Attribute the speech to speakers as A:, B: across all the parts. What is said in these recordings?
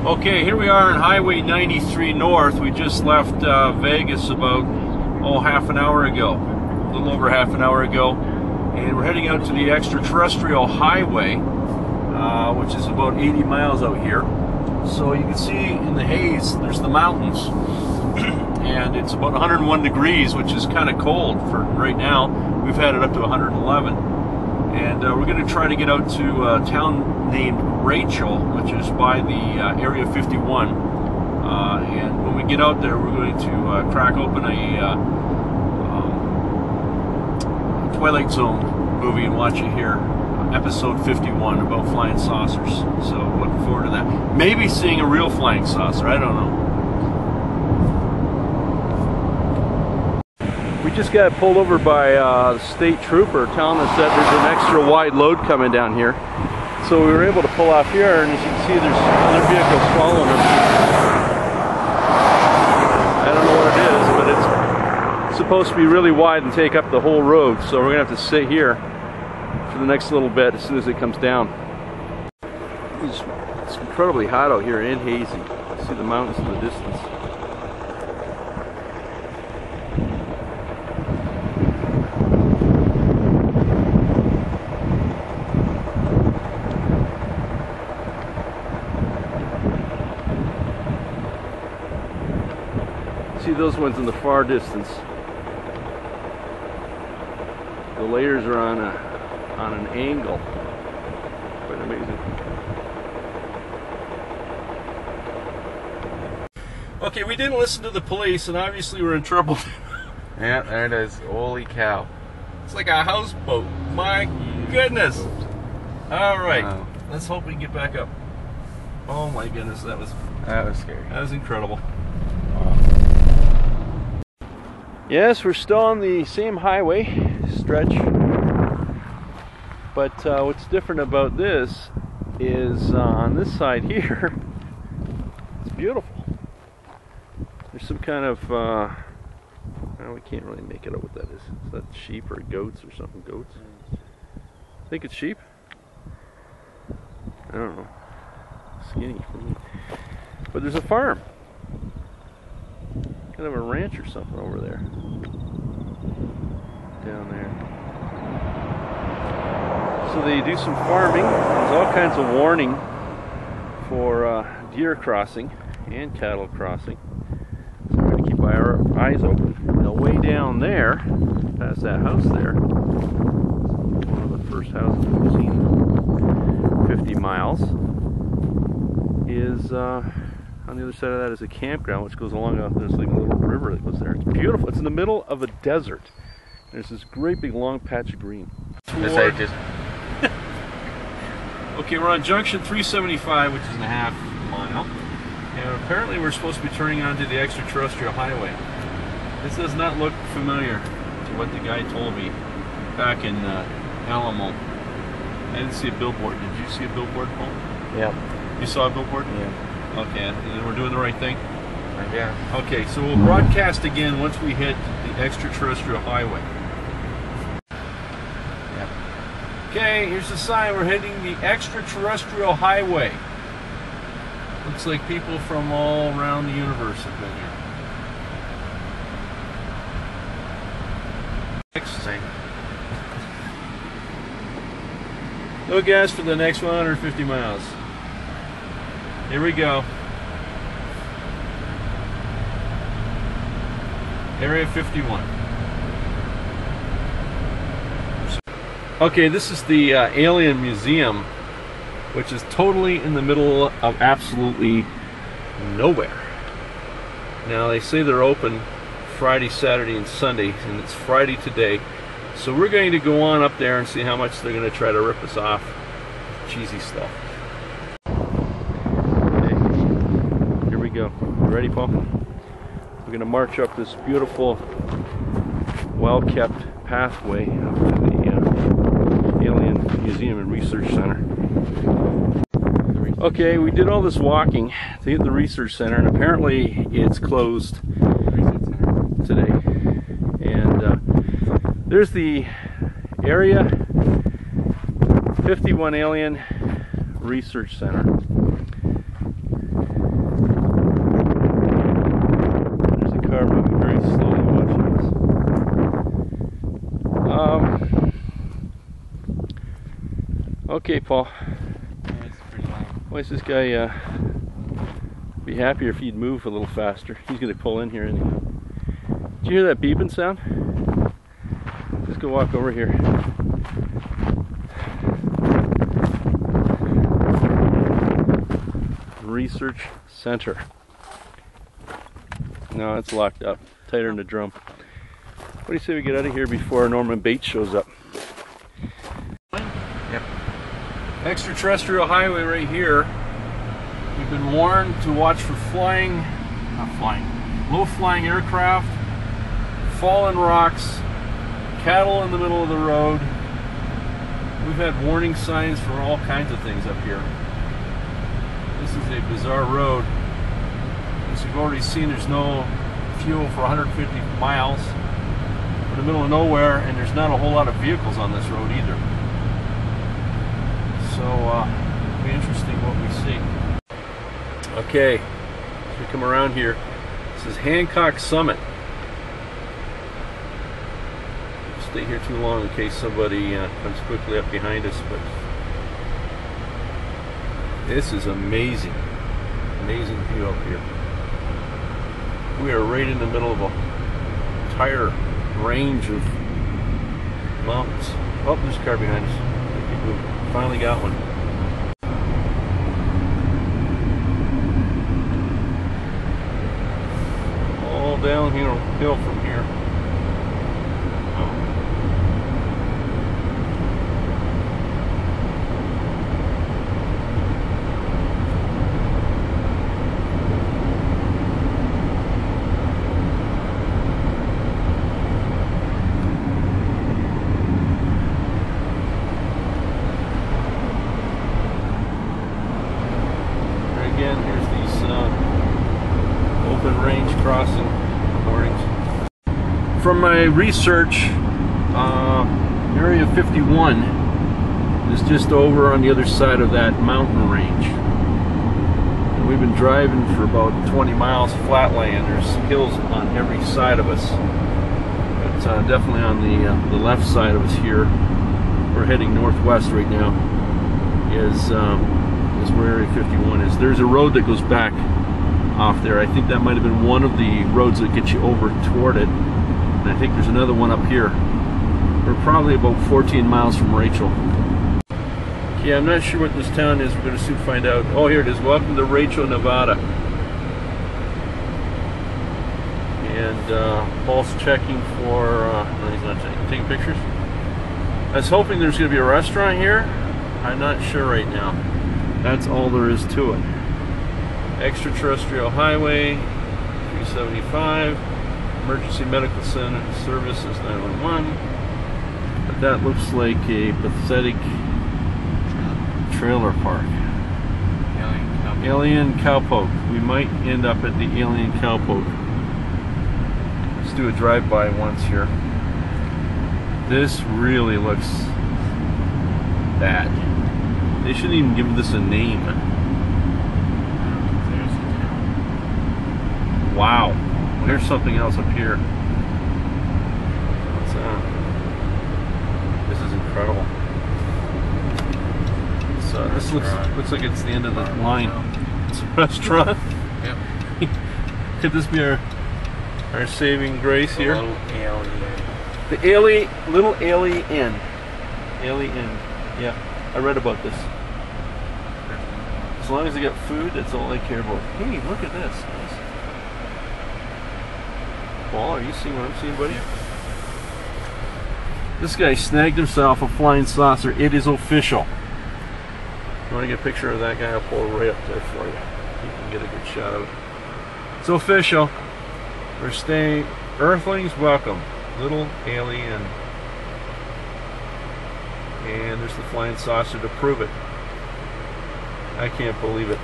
A: Okay, here we are on Highway 93 North. We just left Vegas about, half an hour ago. A little over half an hour ago. And we're heading out to the Extraterrestrial Highway, which is about 80 miles out here. So you can see in the haze, there's the mountains. And it's about 101 degrees, which is kind of cold for right now. We've had it up to 111. And we're going to try to get out to a town named Rachel, which is by the Area 51. And when we get out there, we're going to crack open a Twilight Zone movie and watch it here. Episode 51 about flying saucers. So looking forward to that. Maybe seeing a real flying saucer. I don't know. We just got pulled over by a state trooper telling us that there's an extra wide load coming down here. So we were able to pull off here, and as you can see, there's other vehicles following us. I don't know what it is, but it's supposed to be really wide and take up the whole road. So we're gonna have to sit here for the next little bit as soon as it comes down. It's incredibly hot out here and hazy. You see the mountains in the distance. See those ones in the far distance. The layers are on an angle. Quite amazing. Okay, we didn't listen to the police, and obviously we're in trouble.
B: Yeah, there it is. Holy cow!
A: It's like a houseboat. My goodness! All right,
B: wow.
A: Let's hope we can get back up. Oh my goodness, that was
B: scary.
A: That was incredible.
B: Wow.
A: Yes, we're still on the same highway stretch, but what's different about this is on this side here, it's beautiful. There's some kind of, well, we can't really make it out what that is. Is that sheep or goats or something? Goats? I think it's sheep. I don't know. Skinny for me. But there's a farm. Kind of a ranch or something over there. Down there. So they do some farming. There's all kinds of warning for deer crossing and cattle crossing. So we're going to keep our eyes open. Now way down there, past that house there, one of the first houses we've seen in 50 miles, is on the other side of that is a campground which goes along. There's like a little river that goes there. It's beautiful. It's in the middle of a desert. There's this great big long patch of green. Okay, we're on junction 375, which is a half mile. And apparently we're supposed to be turning onto the Extraterrestrial Highway. This does not look familiar to what the guy told me back in Alamo. I didn't see a billboard. Did you see a billboard, Paul?
B: Yeah.
A: You saw a billboard?
B: Yeah.
A: Okay, and we're doing the right thing?
B: Yeah.
A: Okay, so we'll broadcast again once we hit the Extraterrestrial Highway.
B: Yeah.
A: Okay, here's the sign. We're hitting the Extraterrestrial Highway. Looks like people from all around the universe have been here. Next thing. No gas for the next 150 miles. Here we go. Area 51. Okay, this is the Alien Museum, which is totally in the middle of absolutely nowhere. Now, they say they're open Friday, Saturday, and Sunday, and it's Friday today. So we're going to go on up there and see how much they're going to try to rip us off. Cheesy stuff. Go. You ready, Paul? We're going to march up this beautiful, well-kept pathway up to the Alien Museum and Research Center. Okay, we did all this walking to get to the Research Center, and apparently it's closed today. And there's the Area 51 Alien Research Center. car moving very slowly. Watch this. Okay, Paul.
B: Yeah, it's pretty loud.
A: Why is this guy be happier if he'd move a little faster? He's going to pull in here anyhow. Did you hear that beeping sound? Let's go walk over here. Research Center. No, it's locked up. Tighter than a drum. What do you say we get out of here before Norman Bates shows up?
B: Yep.
A: Extraterrestrial Highway right here. We've been warned to watch for low-flying aircraft, fallen rocks, cattle in the middle of the road. We've had warning signs for all kinds of things up here. This is a bizarre road. As you've already seen, there's no fuel for 150 miles. We're in the middle of nowhere, and there's not a whole lot of vehicles on this road either. So, it'll be interesting what we see. Okay, as we come around here, this is Hancock Summit. We'll stay here too long in case somebody comes quickly up behind us, but this is amazing. Amazing view up here. We are right in the middle of an entire range of mountains. Oh, there's a car behind us. We finally got one. All downhill from here. Again, here's these open range crossing warnings. From my research, Area 51 is just over on the other side of that mountain range. And we've been driving for about 20 miles flatland. There's hills on every side of us. But definitely on the left side of us here, we're heading northwest right now, is where Area 51 is. There's a road that goes back off there. I think that might have been one of the roads that get you over toward it. And I think there's another one up here. We're probably about 14 miles from Rachel. Yeah, I'm not sure what this town is. We're going to soon find out. Oh, here it is. Welcome to Rachel, Nevada. And Paul's checking for... no, he's not checking. Taking pictures? I was hoping there's going to be a restaurant here. I'm not sure right now. That's all there is to it. Extraterrestrial Highway, 375, Emergency Medical Center Services 911. But that looks like a pathetic trailer park. Alien Cowpoke. We might end up at the Alien Cowpoke. Let's do a drive-by once here. This really looks bad. They shouldn't even give this a name. Wow. There's something else up here. What's that? This is incredible. So this looks like it's the end of the line. It's a restaurant.
B: Yep.
A: Could this be our saving grace here?
B: Little alien.
A: The little alien. Alien. Yeah. I read about this. As long as they get food, that's all I care about. Hey, look at this. Nice. Paul, are you seeing what I'm seeing, buddy? This guy snagged himself a flying saucer. It is official. You want to get a picture of that guy? I'll pull it right up there for you. You can get a good shot of it. It's official. We're staying. Earthlings, welcome. Little alien. And there's the flying saucer to prove it. I can't believe it.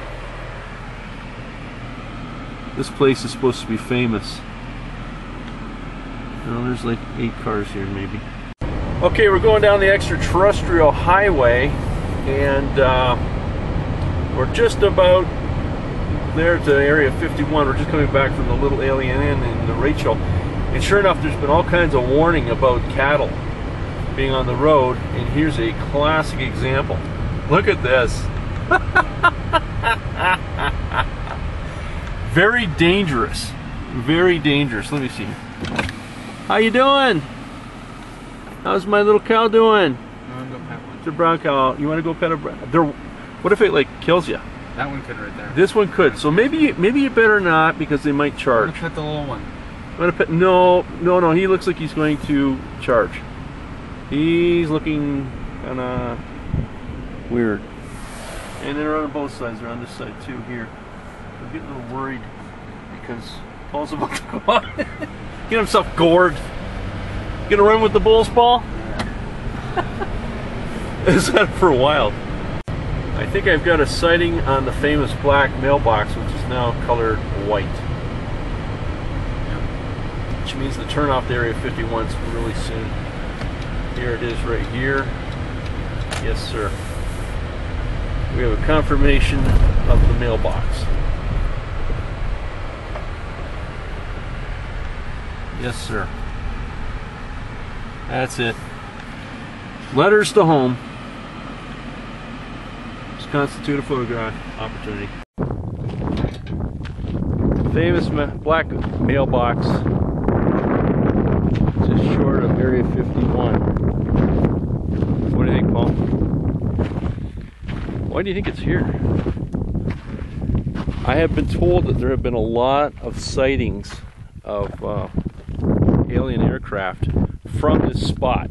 A: This place is supposed to be famous. Oh, there's like 8 cars here maybe. Okay, we're going down the Extraterrestrial Highway, and we're just about there to Area 51. We're just coming back from the Little Alien Inn in Rachel. And sure enough, there's been all kinds of warning about cattle being on the road. And here's a classic example. Look at this. Very dangerous. Very dangerous. Let me see. How you doing? How's my little cow doing?
B: I want to go pet one.
A: It's a brown cow. You want to go pet a brown? What if it like kills you?
B: That one could right there.
A: This one could. So maybe you better not, because they might charge.
B: I'm gonna pet the little one.
A: I'm gonna pet. No. He looks like he's going to charge. He's looking kind of weird. And they're on both sides. They're on this side too. Here. I'm getting a little worried because Paul's about to go out. Get himself gored. Gonna run with the bulls, Paul? Is that for a while? I think I've got a sighting on the famous black mailbox, which is now colored white. Which means the turnoff to Area 51 is really soon. Here it is right here. Yes, sir. We have a confirmation of the mailbox. Yes, sir. That's it. Letters to home. Just constitute a photograph opportunity. Famous black mailbox. Just short of Area 51. What do you think, Paul? Why do you think it's here? I have been told that there have been a lot of sightings of alien aircraft from this spot.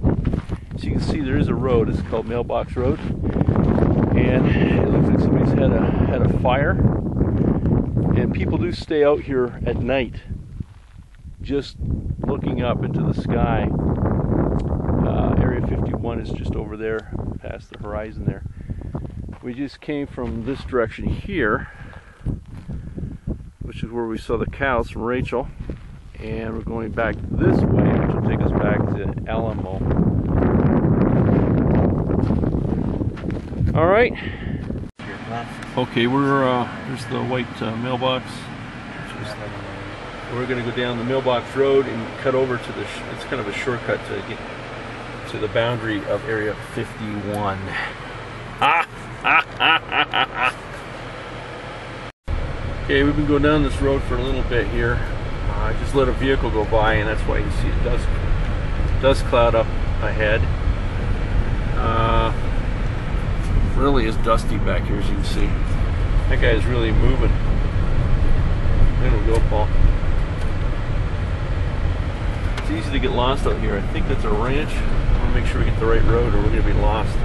A: So you can see there is a road. It's called Mailbox Road, and it looks like somebody's had a fire. And people do stay out here at night, just looking up into the sky. Area 51 is just over there, past the horizon there. We just came from this direction here, which is where we saw the cows from Rachel. And we're going back this way, which will take us back to Alamo. All right. Okay, there's the white mailbox. We're going to go down the mailbox road and cut over to it's kind of a shortcut to get to the boundary of Area 51. Okay, we've been going down this road for a little bit here. I just let a vehicle go by, and that's why you see it does cloud up ahead. Really is dusty back here, as you can see. That guy is really moving. There we go, Paul. It's easy to get lost out here. I think that's a ranch. I want to make sure we get the right road, or we're going to be lost.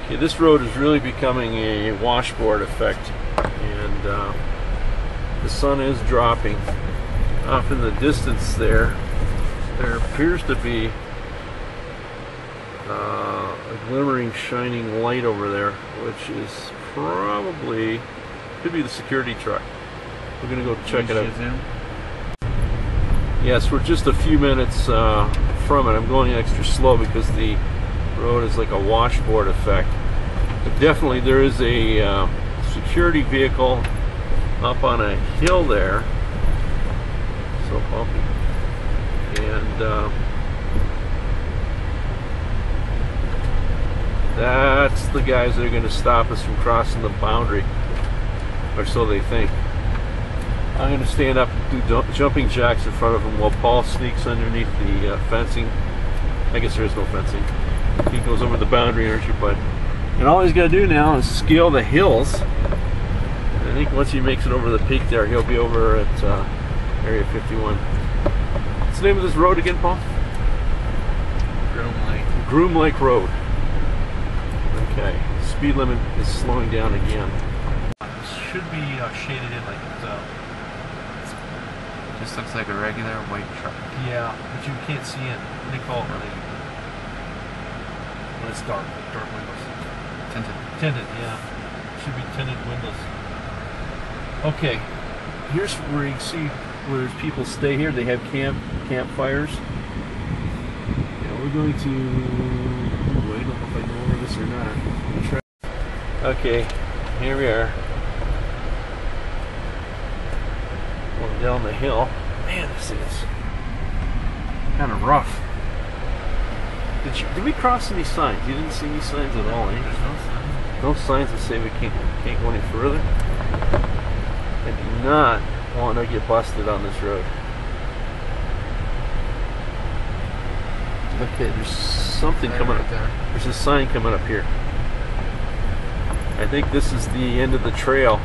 A: Okay, this road is really becoming a washboard effect, and the sun is dropping. Off in the distance there appears to be a glimmering, shining light over there, which is probably, could be the security truck. We're going to go check it out. Yes, we're just a few minutes from it. I'm going extra slow because the road is like a washboard effect. But definitely there is a security vehicle up on a hill there. So bumpy. And that's the guys that are going to stop us from crossing the boundary, or so they think. I'm going to stand up and do jumping jacks in front of him while Paul sneaks underneath the fencing. I guess there is no fencing. He goes over the boundary, aren't you, bud? And all he's got to do now is scale the hills. And I think once he makes it over the peak there, he'll be over at Area 51. What's the name of this road again, Paul?
B: Groom Lake.
A: Groom Lake Road. Okay. Speed limit is slowing down again. This should be shaded in like it
B: Just looks like a regular white truck.
A: yeah, but you can't see in. What do you call it when it's dark? Dark windows.
B: Tinted.
A: Tinted, yeah. Should be tinted windows. Okay. Here's where you can see where people stay here. They have campfires. Yeah, we're going to. Ooh, I don't know if I go over this or not. Okay, here we are. down the hill. Man, this is kind of rough. Did we cross any signs? You didn't see any signs at all, eh?
B: There's no sign.
A: No signs that say we can't go any further. I do not want to get busted on this road. Okay, there's something coming up
B: there.
A: There's a sign coming up here. I think this is the end of the trail.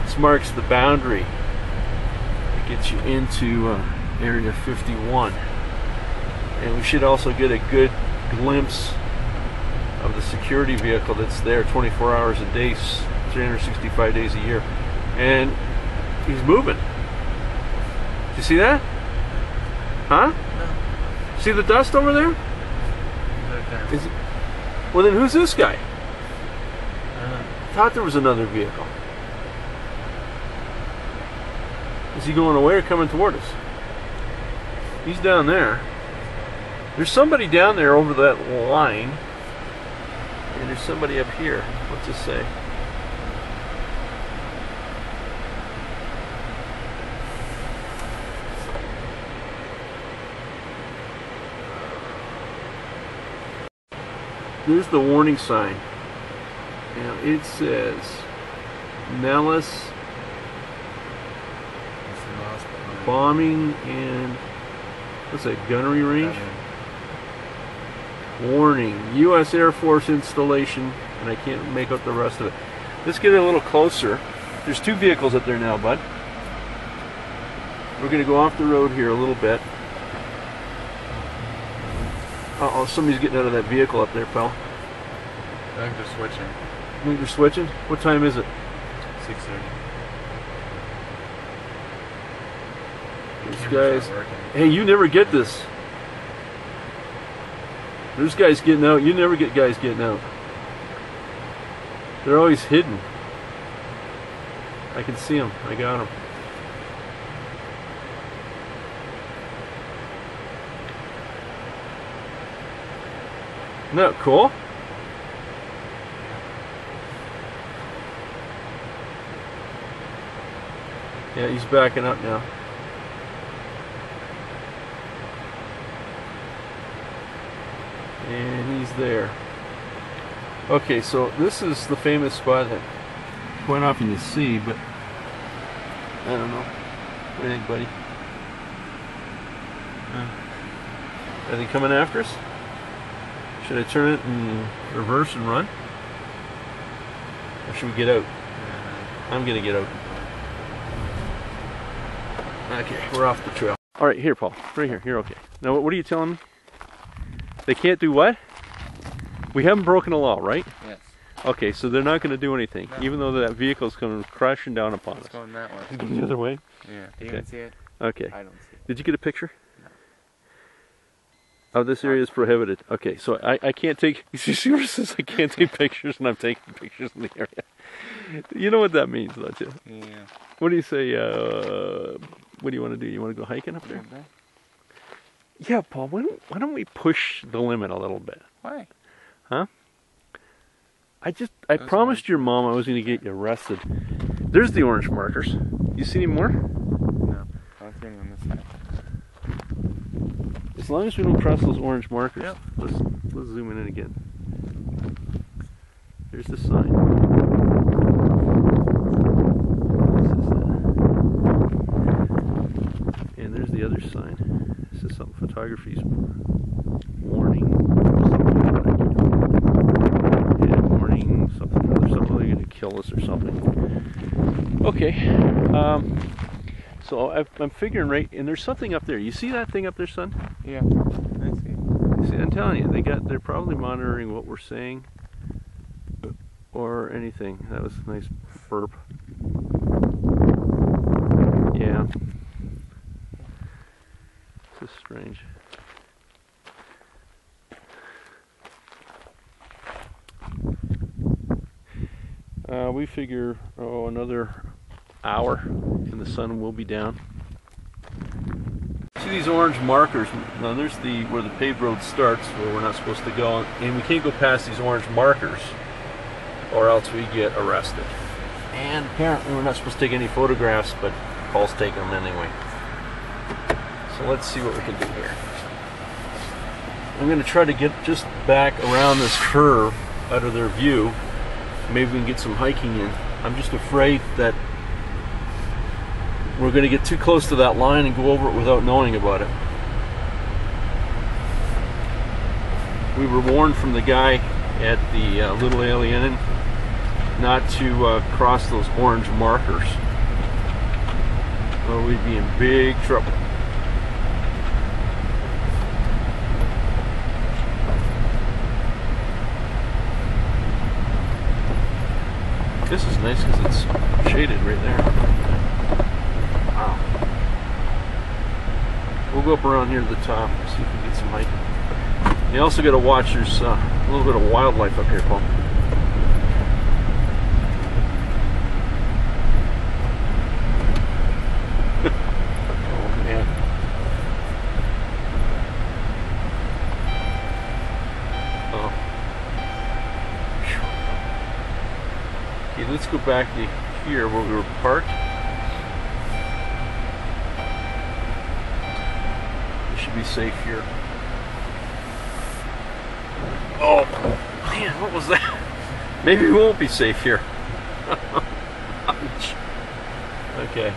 A: This marks the boundary. It gets you into Area 51. And we should also get a good glimpse of the security vehicle that's there 24 hours a day, 365 days a year. And he's moving. Do you see that? Huh?
B: No.
A: See the dust over there?
B: Right there.
A: Is it? Well, then who's this guy? I thought there was another vehicle. Is he going away or coming toward us? He's down there. There's somebody down there over that line. And there's somebody up here. What's it say? There's the warning sign. Now it says malice, bombing, and what's that, gunnery range? Warning, U.S. Air Force installation, and I can't make out the rest of it. Let's get a little closer. There's two vehicles up there now, bud. We're going to go off the road here a little bit. Uh-oh, somebody's getting out of that vehicle up there, pal.
B: I think they're switching.
A: You think they're switching? What time is it?
B: 6:30.
A: These guys... Hey, you never get this. There's guys getting out. You never get guys getting out. They're always hidden. I can see them. I got them. Isn't that cool? Yeah, he's backing up now. And he's there. Okay, so this is the famous spot that quite often you see, but I don't know. What do you think, buddy? Are they coming after us? Should I turn it in reverse and run? Or should we get out? I'm gonna get out. Okay, we're off the trail. Alright, here, Paul. Right here. You're okay. Now, what are you telling me? They can't do what? We haven't broken a law, right?
B: Yes.
A: Okay, so they're not going to do anything,
B: no.
A: Even though that vehicle's coming crashing down upon us.
B: It's going that way.
A: It's going the other way?
B: Yeah. Do you even see it?
A: Okay.
B: I don't see it.
A: Did you get a picture?
B: No.
A: Oh, this area is prohibited. Okay, so I can't take... You see where it says I can't take pictures, and I'm taking pictures in the area? You know what that means, don't you?
B: Yeah.
A: What do you say? What do you want to do? You want to go hiking up there?
B: Okay.
A: Yeah, Paul, why don't we push the limit a little bit?
B: Why?
A: Huh? I promised your mom I was going to get you arrested. There's the orange markers. You see any more?
B: No. I don't see any on this side.
A: As long as we don't cross those orange markers.
B: Yep.
A: Let's zoom in again. There's the sign. And there's the other sign. This is something photography's warning. Yeah, warning, something. They're going to kill us or something. Okay. So I'm figuring right, and there's something up there. You see that thing up there, son?
B: Yeah. I see.
A: See, I'm telling you, they're probably monitoring what we're saying or anything. That was a nice burp. Yeah. This is strange. We figure, another hour and the sun will be down. See these orange markers? Now there's where the paved road starts, where we're not supposed to go, and we can't go past these orange markers or else we get arrested. And apparently we're not supposed to take any photographs, but Paul's taking them anyway. So let's see what we can do here. I'm going to try to get just back around this curve out of their view. Maybe we can get some hiking in. I'm just afraid that we're going to get too close to that line and go over it without knowing about it. We were warned from the guy at the Little Alien Inn not to cross those orange markers, or we'd be in big trouble. This is nice because it's shaded right there. Wow. We'll go up around here to the top and see if we can get some hiking. You also got to watch, there's a little bit of wildlife up here, Paul. Oh man. Oh. Okay, let's go back to here where we were parked. We should be safe here. Oh, man, what was that? Maybe we won't be safe here. Okay.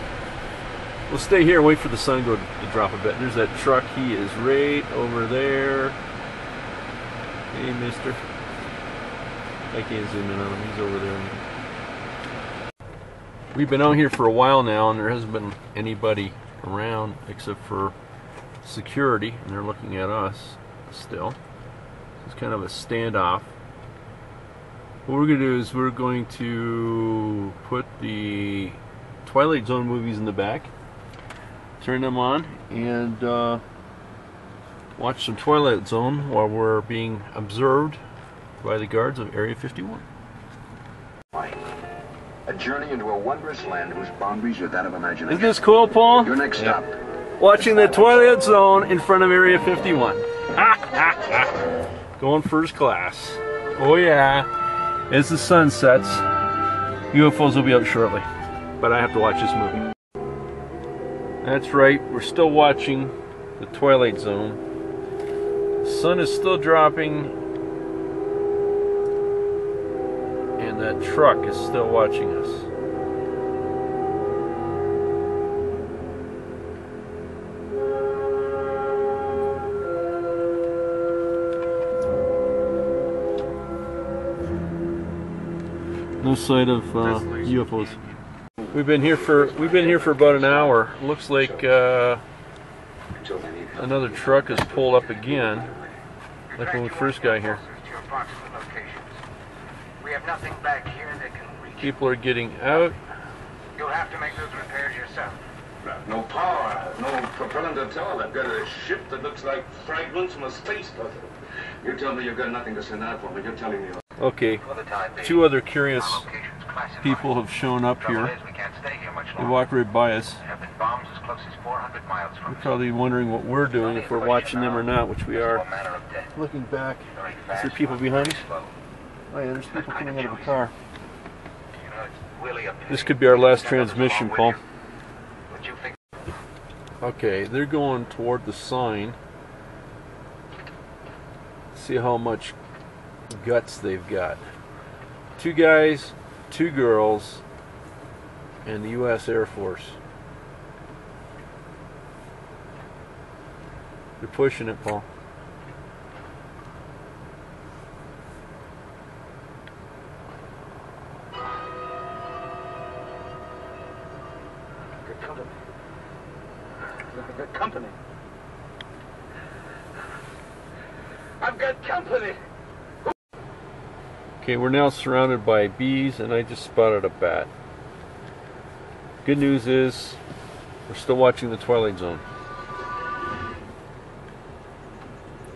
A: We'll stay here and wait for the sun to drop a bit. There's that truck. He is right over there. Hey, mister. I can't zoom in on him. He's over there. We've been out here for a while now, and there hasn't been anybody around except for security, and they're looking at us still. It's kind of a standoff. What we're going to do is we're going to put the Twilight Zone movies in the back, turn them on, and watch some Twilight Zone while we're being observed by the guards of Area 51.
C: A journey into a wondrous land whose boundaries are that of imagination.
A: Isn't this cool, Paul?
C: Your next stop.
A: Watching the Twilight Zone in front of Area 51. Going first class. Oh yeah. As the sun sets, UFOs will be out shortly. But I have to watch this movie. That's right, we're still watching the Twilight Zone. The sun is still dropping. And that truck is still watching us. No sight of UFOs. We've been here for about an hour. Looks like another truck is pulled up again, like when we first got here. People are getting out.
C: You'll have to make those repairs yourself. No power, no propellant at all. I've got a ship that looks like fragments from a space puzzle. You tell me you've got nothing to send out for me. You're telling me.
A: Okay, two other curious people have shown up here. They walked right by us. You're probably wondering what we're doing, if we're watching them or not, which we are. Looking back, is there people behind us? Oh yeah, there's people coming out of a car. This could be our last transmission, Paul. Okay, they're going toward the sign. See how much guts they've got. 2 guys, 2 girls, and the U.S. Air Force. They're pushing it, Paul.
C: Good company. Look at that company. I've got company.
A: Okay, we're now surrounded by bees, and I just spotted a bat. Good news is, we're still watching the Twilight Zone.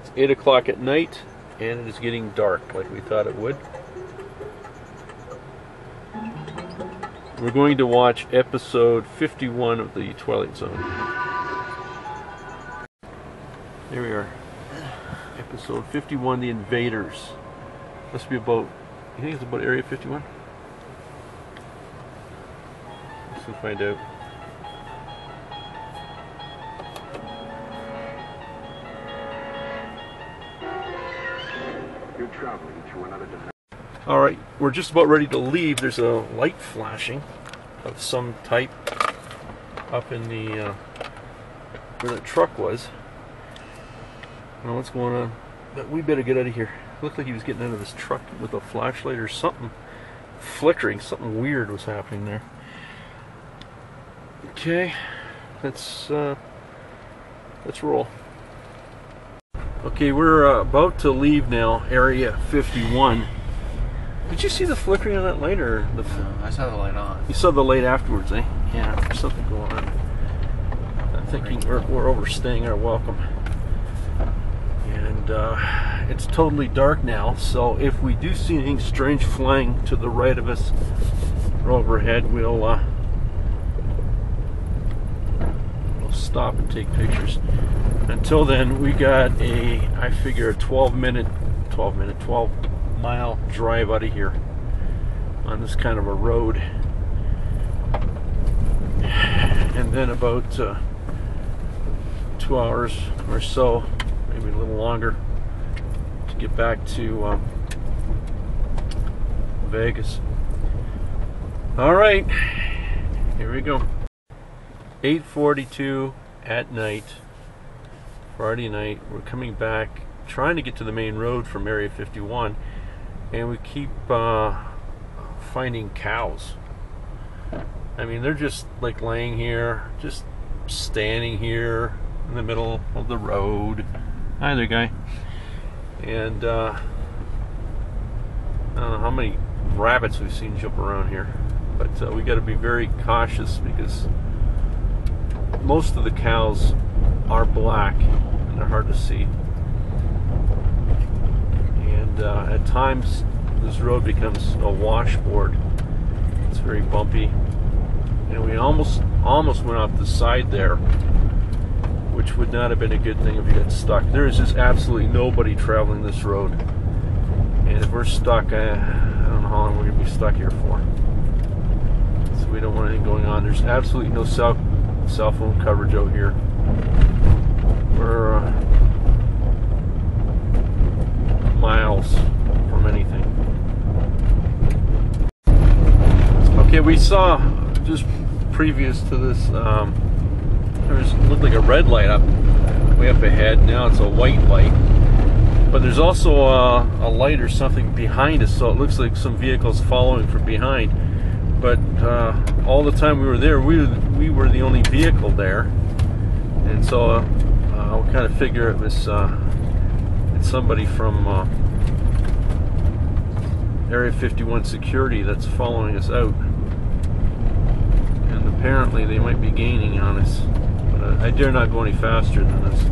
A: It's 8 o'clock at night, and it is getting dark like we thought it would. We're going to watch episode 51 of the Twilight Zone. Here we are. Episode 51, The Invaders. Must be about, you think it's about Area 51? Let's find out.
C: traveling through another dimension.
A: All right, we're just about ready to leave. There's a light flashing of some type up in the where the truck was. I don't know what's going on, but we better get out of here. It looked like he was getting out of his truck with a flashlight or something flickering. Something weird was happening there. Okay, let's roll. Okay, we're about to leave now, Area 51. Did you see the flickering on that light, or the?
B: No, I saw the light on.
A: You saw the light afterwards, eh? Yeah, there's something going on. I'm thinking we're overstaying our welcome. And it's totally dark now, so if we do see anything strange flying to the right of us or overhead, we'll stop and take pictures. Until then, we got I figure a 12 mile drive out of here on this kind of a road, and then about 2 hours or so, maybe a little longer, to get back to Vegas. All right, here we go. 8:42 at night, Friday night. We're coming back, trying to get to the main road from Area 51, and we keep finding cows. I mean, they're just like laying here, just standing here in the middle of the road. Hi there, guy. And I don't know how many rabbits we've seen jump around here, but we got to be very cautious because most of the cows are black and they're hard to see. And at times this road becomes a washboard. It's very bumpy, and we almost went off the side there, which would not have been a good thing if you got stuck. There is just absolutely nobody traveling this road, and if we're stuck, I don't know how long we're going to be stuck here for. So we don't want anything going on. There's absolutely no cell phone coverage out here. We're miles from anything. Okay, we saw just previous to this, looked like a red light up way up ahead. Now it's a white light, but there's also a light or something behind us, so it looks like some vehicles following from behind. But all the time we were there, we were the only vehicle there, and so we kind of figure it was it's somebody from Area 51 security that's following us out, and apparently they might be gaining on us. But I dare not go any faster than this.